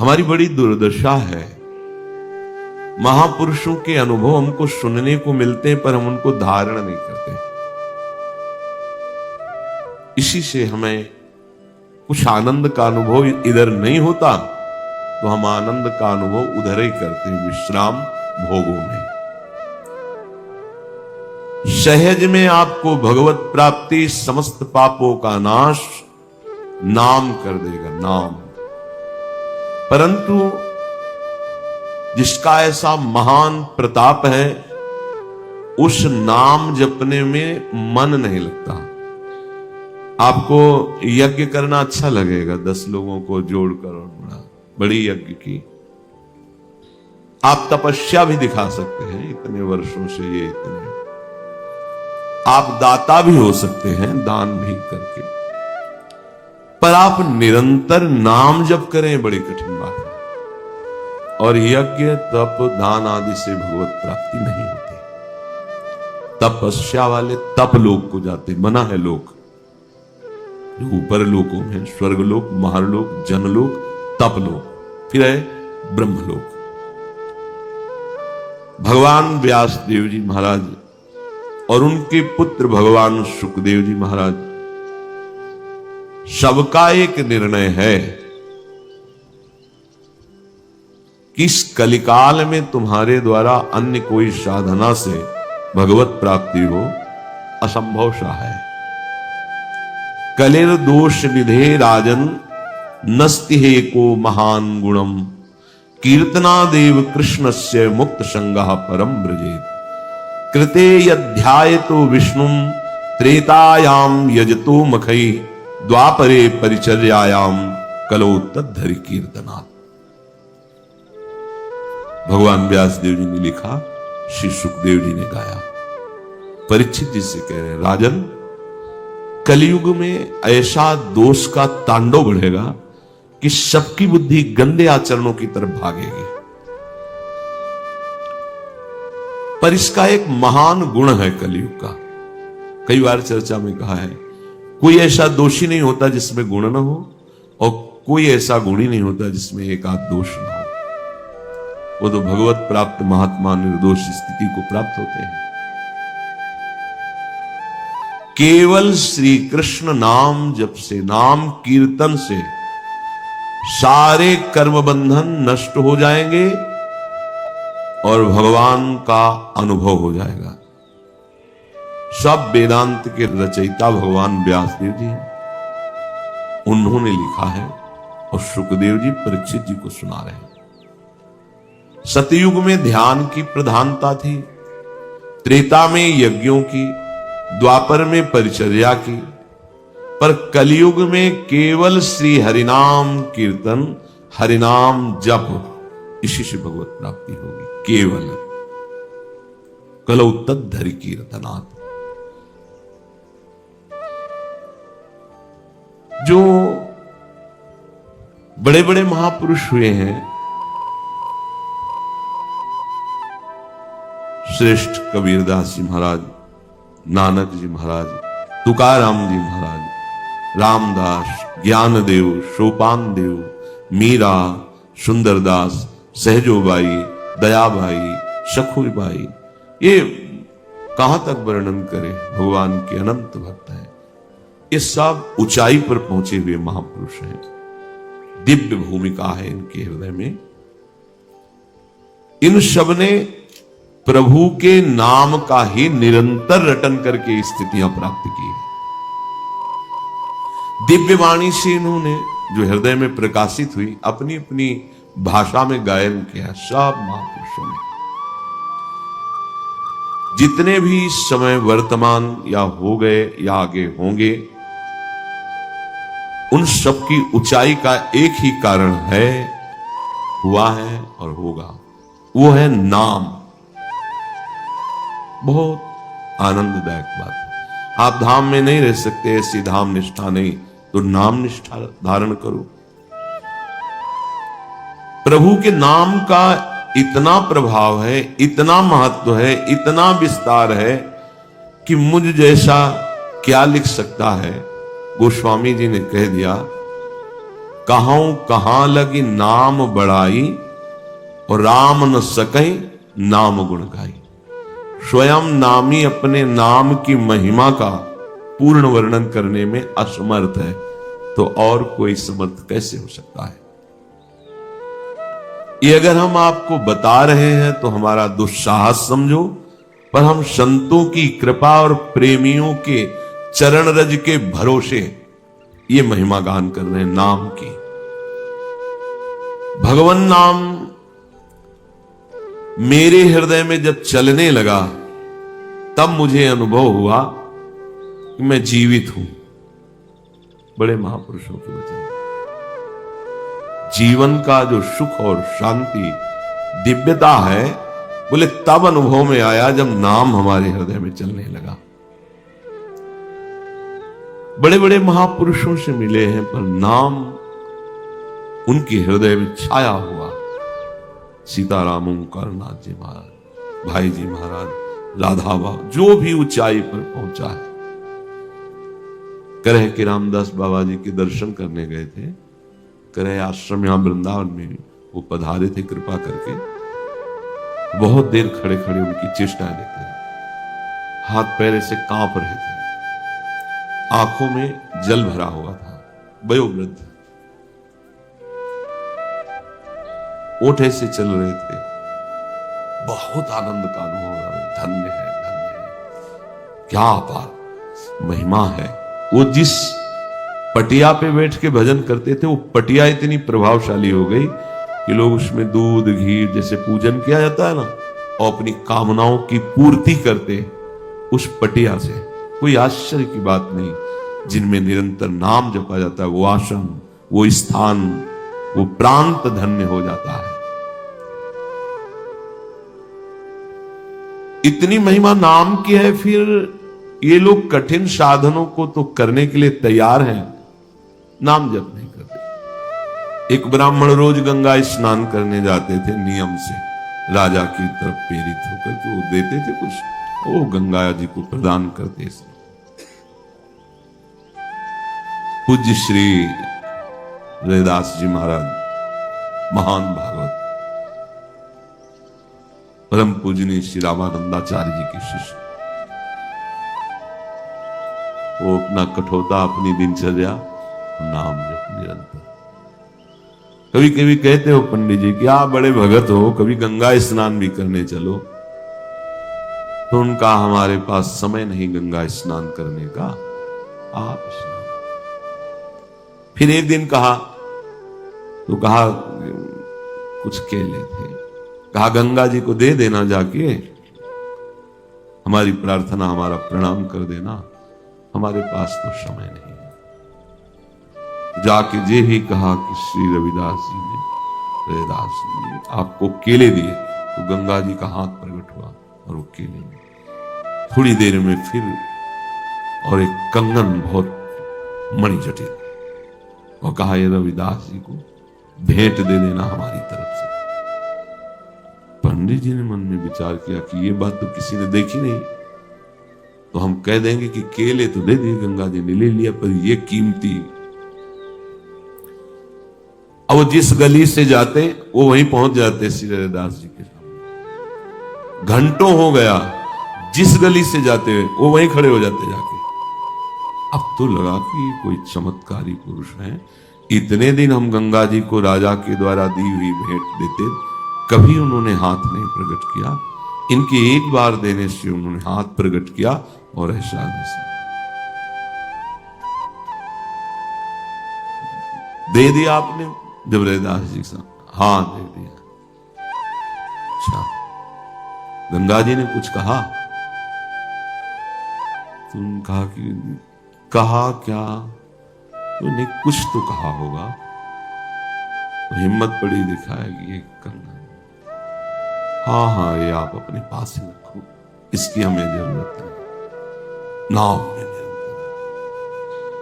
हमारी बड़ी दुर्दशा है। महापुरुषों के अनुभव हमको सुनने को मिलते हैं पर हम उनको धारण नहीं करते। इसी से हमें कुछ आनंद का अनुभव इधर नहीं होता, तो हम आनंद का अनुभव उधर ही करते हैं, विश्राम भोगों में। सहज में आपको भगवत प्राप्ति, समस्त पापों का नाश नाम कर देगा, नाम। परंतु जिसका ऐसा महान प्रताप है, उस नाम जपने में मन नहीं लगता। आपको यज्ञ करना अच्छा लगेगा, 10 लोगों को जोड़कर और बड़ी यज्ञ की। आप तपस्या भी दिखा सकते हैं, इतने वर्षों से ये इतने। आप दाता भी हो सकते हैं, दान भी करके। पर आप निरंतर नाम जप करें, बड़ी कठिन बात है। और यज्ञ, तप, दान आदि से भगवत प्राप्ति नहीं होती। तपस्या वाले तप लोक को जाते, मना है लोक जो ऊपर लोकों में, स्वर्गलोक, महालोक, जनलोक, तपलोक, फिर है ब्रह्मलोक। भगवान व्यास देव जी महाराज और उनके पुत्र भगवान सुखदेव जी महाराज, सबका एक निर्णय है कि इस कलिकाल में तुम्हारे द्वारा अन्य कोई साधना से भगवत प्राप्ति हो असंभव सा है। कलेर दोष निधे राजन नस्ति हे को महान गुणम, कीर्तनादेव कृष्णस्य मुक्त संगः परम ब्रजेत। कृते यध्यायतो विष्णुम त्रेतायाम यजतो मखई, द्वापरे परिचर्यायाम कलो तद्धरि कीर्तनात्। भगवान व्यास देव जी ने लिखा, श्री सुखदेव जी ने गाया। परीक्षित जी से कह रहे हैं, राजन, कलयुग में ऐसा दोष का तांडव बढ़ेगा कि सबकी बुद्धि गंदे आचरणों की तरफ भागेगी। पर इसका एक महान गुण है कलयुग का। कई बार चर्चा में कहा है, कोई ऐसा दोषी नहीं होता जिसमें गुण न हो, और कोई ऐसा गुणी नहीं होता जिसमें एक आध दोष न हो। वो तो भगवत प्राप्त महात्मा निर्दोष स्थिति को प्राप्त होते हैं। केवल श्री कृष्ण नाम जप से, नाम कीर्तन से सारे कर्म बंधन नष्ट हो जाएंगे और भगवान का अनुभव हो जाएगा। सब वेदांत के रचयिता भगवान व्यासदेव जी हैं, उन्होंने लिखा है और सुखदेव जी परीक्षित जी को सुना रहे हैं। सतयुग में ध्यान की प्रधानता थी, त्रेता में यज्ञों की, द्वापर में परिचर्या की, पर कलयुग में केवल श्री हरिनाम कीर्तन, हरिनाम जप, इसी से भगवत प्राप्ति होगी। केवल कलौ तद्धरि कीर्तनात्। जो बड़े बड़े महापुरुष हुए हैं, श्रेष्ठ कबीरदास जी महाराज, नानक जी महाराज, तुकाराम जी महाराज, रामदास, ज्ञानदेव, सोपानदेव, मीरा, सुंदरदास, सहजोबाई, दयाबाई, सखुबाई, ये कहां तक वर्णन करें। भगवान के अनंत भक्त हैं। ये सब ऊंचाई पर पहुंचे हुए महापुरुष हैं। दिव्य भूमिका है इनके हृदय में। इन सब ने प्रभु के नाम का ही निरंतर रटन करके स्थितियां प्राप्त की। दिव्य वाणी से इन्होंने जो हृदय में प्रकाशित हुई, अपनी अपनी भाषा में गायन किया। सब महापुरुषों ने जितने भी इस समय वर्तमान या हो गए या आगे होंगे, उन सब की ऊंचाई का एक ही कारण है, हुआ है और होगा, वो है नाम। बहुत आनंददायक बात है। आप धाम में नहीं रह सकते, ऐसी धाम निष्ठा नहीं, तो नाम निष्ठा धारण करो। प्रभु के नाम का इतना प्रभाव है, इतना महत्व है, इतना विस्तार है कि मुझ जैसा क्या लिख सकता है। गोस्वामी जी ने कह दिया, कहूं कहां लगी नाम बढ़ाई, और राम न सकई नाम गुण गाई। स्वयं नामी अपने नाम की महिमा का पूर्ण वर्णन करने में असमर्थ है, तो और कोई समर्थ कैसे हो सकता है। ये अगर हम आपको बता रहे हैं तो हमारा दुस्साहस समझो, पर हम संतों की कृपा और प्रेमियों के चरण रज के भरोसे ये महिमा गान कर रहे हैं नाम की। भगवान नाम मेरे हृदय में जब चलने लगा, तब मुझे अनुभव हुआ कि मैं जीवित हूं। बड़े महापुरुषों के वचन। जीवन का जो सुख और शांति, दिव्यता है, बोले तब अनुभव में आया जब नाम हमारे हृदय में चलने लगा। बड़े बड़े महापुरुषों से मिले हैं, पर नाम उनके हृदय में छाया हुआ। सीताराम ओंकारनाथ जी महाराज, भाई जी महाराज, राधा बाबा, जो भी ऊंचाई पर पहुंचा है। करह के रामदास बाबा जी के दर्शन करने गए थे। करह आश्रम यहां वृंदावन में वो पधारे थे कृपा करके। बहुत देर खड़े खड़े उनकी चेष्टाएं देखते थे। हाथ पैर से कांप रहे थे, आंखों में जल भरा हुआ था। वयोवृद्ध ओठ से चल रहे थे। बहुत आनंद का अनुभव हो रहा है। धन्य है, धन्य है, क्या अपार महिमा है। वो जिस पटिया पे बैठ के भजन करते थे, वो पटिया इतनी प्रभावशाली हो गई कि लोग उसमें दूध घी जैसे पूजन किया जाता है ना, और अपनी कामनाओं की पूर्ति करते उस पटिया से। कोई आश्चर्य की बात नहीं। जिनमें निरंतर नाम जपा जाता है, वो आश्रम, वो स्थान, वो प्रांत धन्य हो जाता है। इतनी महिमा नाम की है, फिर ये लोग कठिन साधनों को तो करने के लिए तैयार हैं, नाम जप नहीं करते। एक ब्राह्मण रोज गंगा स्नान करने जाते थे नियम से, राजा की तरफ प्रेरित होकर के वो देते थे कुछ, वो गंगा जी को प्रदान करते थे। पूज्य श्री रविदास जी महाराज, महान भागवत, परम पूजनीय श्री रामानंदाचार्य जी के शिष्य, वो अपना कठोता, अपनी दिनचर्या नाम जप निरंतर। कभी कभी कहते हो पंडित जी कि आप बड़े भगत हो, कभी गंगा स्नान भी करने चलो। तो उनका हमारे पास समय नहीं गंगा स्नान करने का, आप स्नान। फिर एक दिन कहा, तो कहा कुछ केले थे, कहा गंगा जी को दे देना, जाके हमारी प्रार्थना, हमारा प्रणाम कर देना, हमारे पास तो समय नहीं है। जाके जे ही कहा कि श्री रविदास जी ने, रविदास जी ने आपको केले दिए, तो गंगा जी का हाथ प्रकट हुआ और वो केले में। थोड़ी देर में फिर और एक कंगन बहुत मणिजटिल, और कहा ये रविदास जी को भेंट दे देना हमारी तरफ से। पंडित जी ने मन में विचार किया कि ये बात तो किसी ने देखी नहीं, तो हम कह देंगे कि केले तो दे दिए, गंगा जी ने ले लिया, पर ये कीमती। अब जिस गली से जाते वो वहीं पहुंच जाते श्री रविदास जी के सामने। घंटों हो गया, जिस गली से जाते वो वहीं खड़े हो जाते जाके। अब तो लगा कि कोई चमत्कारी पुरुष है। इतने दिन हम गंगा जी को राजा के द्वारा दी हुई भेंट देते, कभी उन्होंने हाथ नहीं प्रकट किया। इनके एक बार देने से उन्होंने हाथ प्रकट किया, और ऐसा दे दिया आपने जब रविदास जी का, हाँ दे दिया। अच्छा, गंगा जी ने कुछ कहा? तुम कहा कि कहा क्या? उन्हें कुछ तो कहा होगा। तो हिम्मत पड़ी दिखाएगी ये करना। हाँ हाँ, ये आप अपने पास ही रखो, इसकी हमें जरूरत नहीं। नाम में निरंतर।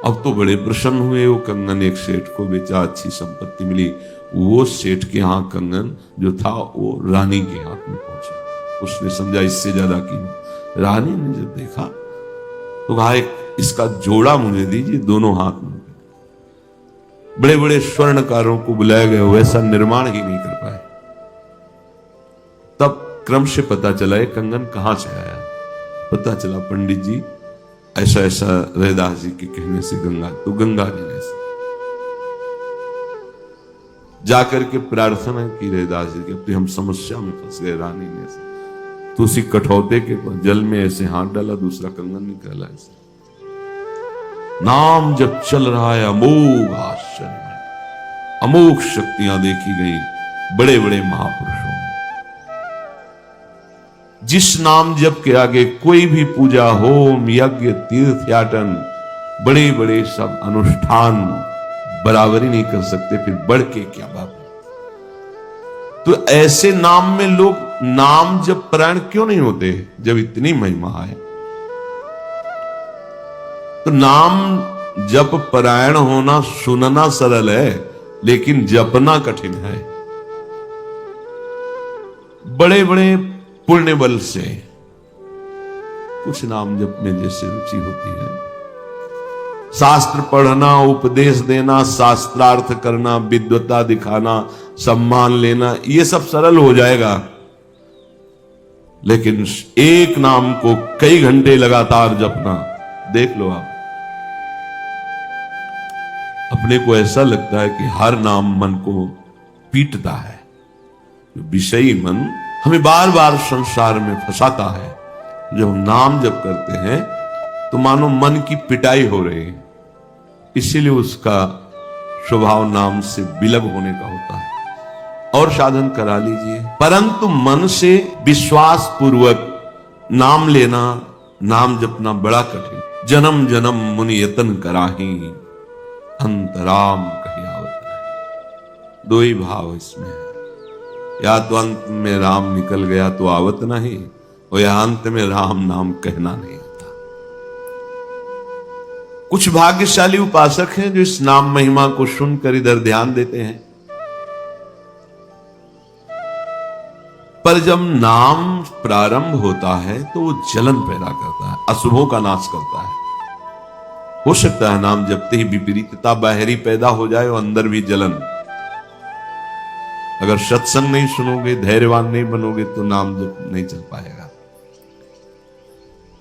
अब तो बड़े प्रसन्न हुए। वो कंगन एक सेठ को बेचा, अच्छी संपत्ति मिली। वो सेठ के यहां कंगन जो था वो रानी के हाथ में पहुंचा। उसने समझा इससे ज्यादा कीमत। रानी ने जब देखा तो कहा एक इसका जोड़ा मुझे दीजिए, दोनों हाथ में। बड़े बड़े स्वर्णकारों को बुलाया गया, वैसा निर्माण ही नहीं कर पाए। तब क्रम से पता चला ये कंगन कहां से आया। पता चला पंडित जी ऐसा ऐसा रैदास जी के कहने से गंगा, तो गंगा जी ने जाकर के प्रार्थना की रैदास जी की, अपनी हम समस्या में फंस गए रानी ने से, तो उसी कठौते के जल में ऐसे हाथ डाला, दूसरा कंगन निकाला। ऐसे नाम जब चल रहा है अमोघ आश्चर्य, अमोघ शक्तियां देखी गई बड़े बड़े महापुरुषों में। जिस नाम जप के आगे कोई भी पूजा, होम, यज्ञ, तीर्थयाटन, बड़े बड़े सब अनुष्ठान बराबरी नहीं कर सकते, फिर बढ़ के क्या बात। तो ऐसे नाम में लोग नाम जप परायण क्यों नहीं होते जब इतनी महिमा है। तो नाम जप परायण होना, सुनना सरल है लेकिन जपना कठिन है। बड़े बड़े पुण्य बल से कुछ नाम जप में जैसे रुचि होती है, शास्त्र पढ़ना, उपदेश देना, शास्त्रार्थ करना, विद्वता दिखाना, सम्मान लेना, ये सब सरल हो जाएगा। लेकिन एक नाम को कई घंटे लगातार जपना, देख लो आप, अपने को ऐसा लगता है कि हर नाम मन को पीटता है। विषयी मन हमें बार बार संसार में फंसाता है। जब हम नाम जप करते हैं तो मानो मन की पिटाई हो रही है, इसीलिए उसका स्वभाव नाम से विलग होने का होता है। और साधन करा लीजिए, परंतु मन से विश्वास पूर्वक नाम लेना, नाम जपना बड़ा कठिन। जन्म जन्म मुनि यतन कराही, अंतराम कही आवत नहीं। दो ही भाव इसमें है, या तो अंत में राम निकल गया तो आवत नहीं, और या अंत में राम नाम कहना नहीं आता। कुछ भाग्यशाली उपासक हैं जो इस नाम महिमा को सुनकर इधर ध्यान देते हैं, पर जब नाम प्रारंभ होता है तो वो जलन पैदा करता है, अशुभों का नाश करता है। हो सकता है नाम जपते ही विपरीतता बाहरी पैदा हो जाए और अंदर भी जलन। अगर सत्संग नहीं सुनोगे, धैर्यवान नहीं बनोगे तो नाम जप नहीं चल पाएगा।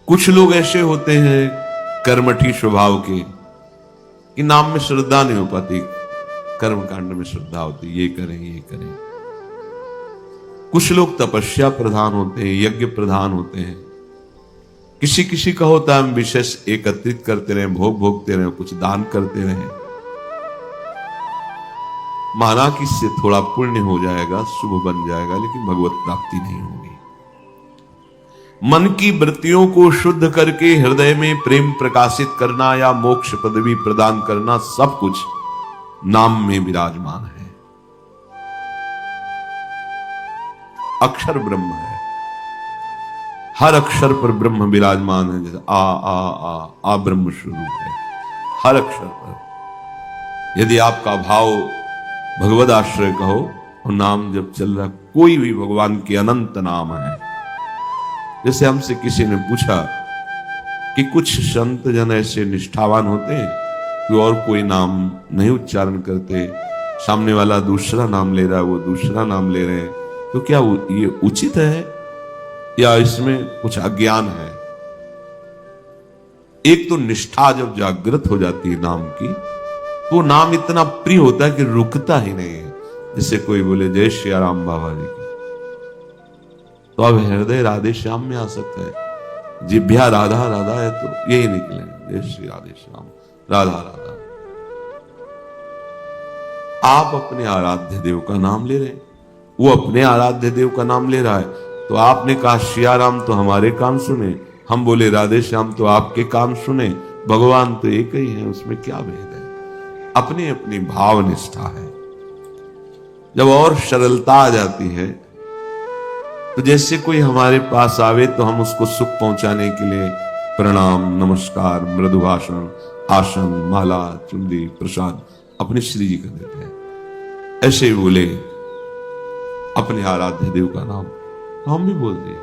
कुछ लोग ऐसे होते हैं कर्मठी स्वभाव के कि नाम में श्रद्धा नहीं हो पाती, कर्मकांड में श्रद्धा होती, ये करें ये करें। कुछ लोग तपस्या प्रधान होते हैं, यज्ञ प्रधान होते हैं। किसी किसी का होता है हम विशेष एकत्रित करते रहे, भोग भोगते रहे, कुछ दान करते रहे, माना कि इससे थोड़ा पुण्य हो जाएगा, शुभ बन जाएगा, लेकिन भगवत प्राप्ति नहीं होगी। मन की वृत्तियों को शुद्ध करके हृदय में प्रेम प्रकाशित करना या मोक्ष पदवी प्रदान करना, सब कुछ नाम में विराजमान है। अक्षर ब्रह्म है, हर अक्षर पर ब्रह्म विराजमान है। जैसे आ ब्रह्म स्वरूप है हर अक्षर पर। यदि आपका भाव भगवद आश्रय कहो और नाम जब चल रहा, कोई भी भगवान के अनंत नाम है। जैसे हमसे किसी ने पूछा कि कुछ संत जन ऐसे निष्ठावान होते हैं कि और कोई नाम नहीं उच्चारण करते, सामने वाला दूसरा नाम ले रहा है, वो दूसरा नाम ले रहे हैं, तो क्या ये उचित है या इसमें कुछ अज्ञान है? एक तो निष्ठा जब जागृत हो जाती है नाम की, तो नाम इतना प्रिय होता है कि रुकता ही नहीं है। जैसे कोई बोले जय श्री राम बाबा जी की, तो अब हृदय राधे श्याम में आ सकता है। जिभ्या राधा राधा है तो यही निकले जय श्री राधे श्याम, राधा राधा। आप अपने आराध्य देव का नाम ले रहे हैं, वो अपने आराध्य देव का नाम ले रहा है। तो आपने कहा श्री राम तो हमारे काम सुने, हम बोले राधे श्याम तो आपके काम सुने। भगवान तो एक ही है, उसमें क्या भेद है? अपनी अपनी भाव निष्ठा है। जब और सरलता आ जाती है तो जैसे कोई हमारे पास आवे तो हम उसको सुख पहुंचाने के लिए प्रणाम, नमस्कार, मृदु भाषण, आसन, माला, चुंदी, प्रसाद अपने श्री जी को देते हैं। ऐसे ही बोले अपने आराध्य देव का नाम, हम भी बोल दिए।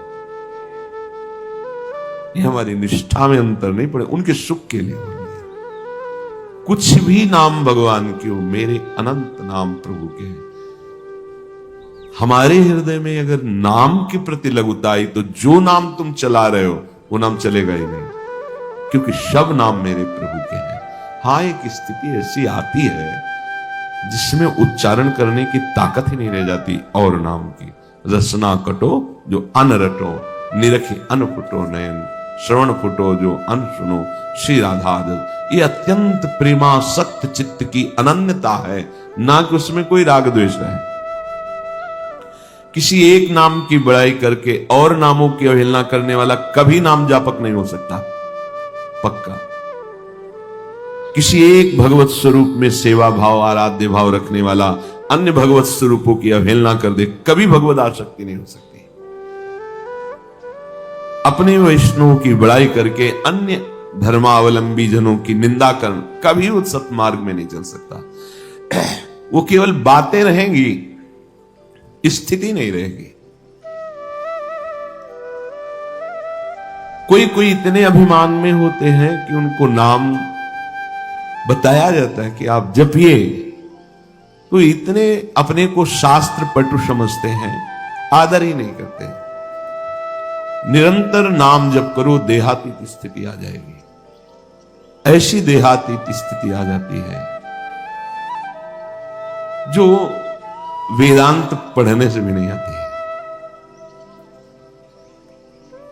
ये हमारी निष्ठा में अंतर नहीं पड़े, उनके सुख के लिए बोल दिया। कुछ भी नाम भगवान के हो, मेरे अनंत नाम प्रभु के हैं। हमारे हृदय में अगर नाम के प्रति लघुता आई तो जो नाम तुम चला रहे हो वो नाम चलेगा ही नहीं, क्योंकि सब नाम मेरे प्रभु के हैं। हाँ, एक स्थिति ऐसी आती है जिसमें उच्चारण करने की ताकत ही नहीं रह जाती और नाम की। रसना कटो जो अन रटो, निरखे अन फुटो नयन, श्रवण फुटो जो अन सुनो, श्री राधा। ये अत्यंत प्रेमासक्त चित्त की अनन्यता है, ना कि उसमें कोई राग द्वेष है। किसी एक नाम की बड़ाई करके और नामों की अवहेलना करने वाला कभी नाम जापक नहीं हो सकता, पक्का। किसी एक भगवत स्वरूप में सेवा भाव आराध्य भाव रखने वाला अन्य भगवत स्वरूपों की अवहेलना कर दे, कभी भगवत आसक्ति नहीं हो सकती। अपने वैष्णव की बड़ाई करके अन्य धर्मावलंबी जनों की निंदा कर कभी उस सत्मार्ग में नहीं चल सकता। वो केवल बातें रहेंगी, स्थिति नहीं रहेगी। कोई कोई इतने अभिमान में होते हैं कि उनको नाम बताया जाता है कि आप जपिए, तो इतने अपने को शास्त्र पटु समझते हैं, आदर ही नहीं करते। निरंतर नाम जप करो, देहातीत स्थिति आ जाएगी। ऐसी देहातीत स्थिति आ जाती है जो वेदांत पढ़ने से भी नहीं आती है,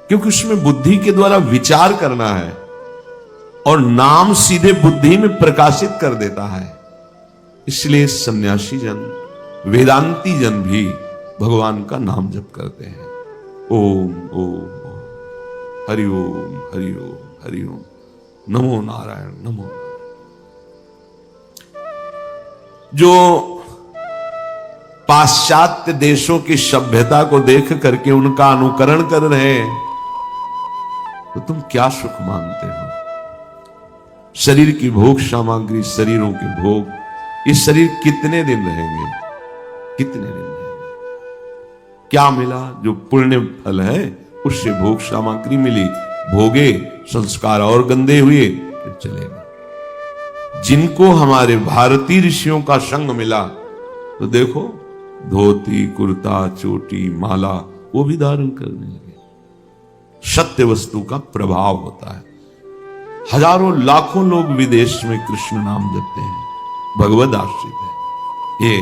क्योंकि उसमें बुद्धि के द्वारा विचार करना है और नाम सीधे बुद्धि में प्रकाशित कर देता है। इसलिए सन्यासी जन, वेदांती जन भी भगवान का नाम जप करते हैं। ओम ओम हरि ओम हरि ओम हरि ओम, नमो नारायण नमो नारायण। जो पाश्चात्य देशों की सभ्यता को देख करके उनका अनुकरण कर रहे हैं, तो तुम क्या सुख मानते हो? शरीर की भोग सामग्री, शरीरों के भोग, ये शरीर कितने दिन रहेंगे? कितने दिन रहेंगे? क्या मिला? जो पुण्य फल है उससे भोग सामग्री मिली, भोगे, संस्कार और गंदे हुए, फिर चले गए। जिनको हमारे भारतीय ऋषियों का संग मिला, तो देखो धोती कुर्ता चोटी माला वो भी धारण करने लगे। सत्य वस्तु का प्रभाव होता है। हजारों लाखों लोग विदेश में कृष्ण नाम जपते हैं, भगवद आश्रित है। ये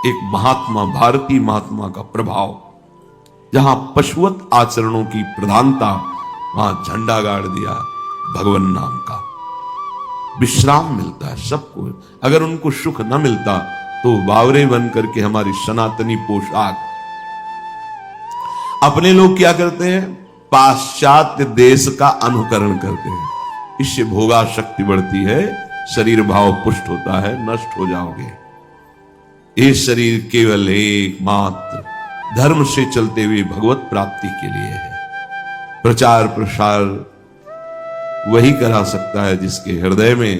एक महात्मा, भारतीय महात्मा का प्रभाव। जहां पशुवत आचरणों की प्रधानता, वहां झंडा गाड़ दिया भगवान नाम का। विश्राम मिलता है सबको। अगर उनको सुख न मिलता तो बावरे बन करके हमारी सनातनी पोशाक। अपने लोग क्या करते हैं? पाश्चात्य देश का अनुकरण करते हैं। इससे भोगाशक्ति बढ़ती है, शरीर भाव पुष्ट होता है, नष्ट हो जाओगे। ये शरीर केवल एकमात्र धर्म से चलते हुए भगवत प्राप्ति के लिए है। प्रचार प्रसार वही करा सकता है जिसके हृदय में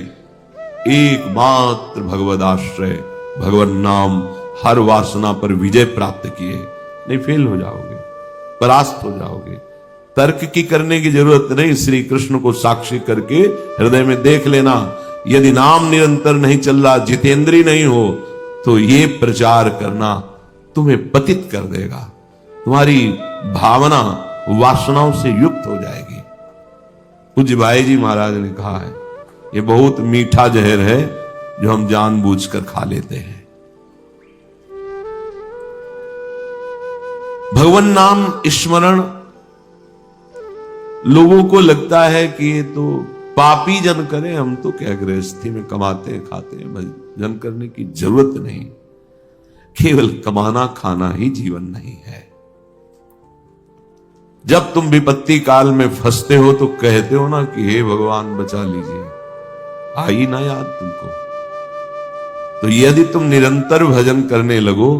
एकमात्र भगवद आश्रय, भगवत नाम हर वासना पर विजय प्राप्त किए। नहीं, फेल हो जाओगे, परास्त हो जाओगे। तर्क की करने की जरूरत नहीं। श्री कृष्ण को साक्षी करके हृदय में देख लेना। यदि नाम निरंतर नहीं चल रहा, जितेंद्री नहीं हो, तो ये प्रचार करना तुम्हें पतित कर देगा। तुम्हारी भावना वासनाओं से युक्त हो जाएगी। पूज्य भाई जी महाराज ने कहा है, ये बहुत मीठा जहर है जो हम जानबूझकर खा लेते हैं। भगवान नाम स्मरण लोगों को लगता है कि ये तो पापी जन करें, हम तो क्या गृहस्थी में कमाते हैं खाते हैं, भजन करने की जरूरत नहीं। केवल कमाना खाना ही जीवन नहीं है। जब तुम विपत्ति काल में फंसते हो तो कहते हो ना कि हे भगवान बचा लीजिए, आई ना याद तुमको? तो यदि तुम निरंतर भजन करने लगो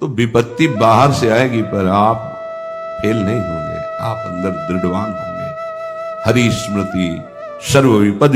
तो विपत्ति बाहर से आएगी, पर आप फेल नहीं होंगे, आप अंदर दृढ़वान होंगे। हरि स्मृति सर्व विपद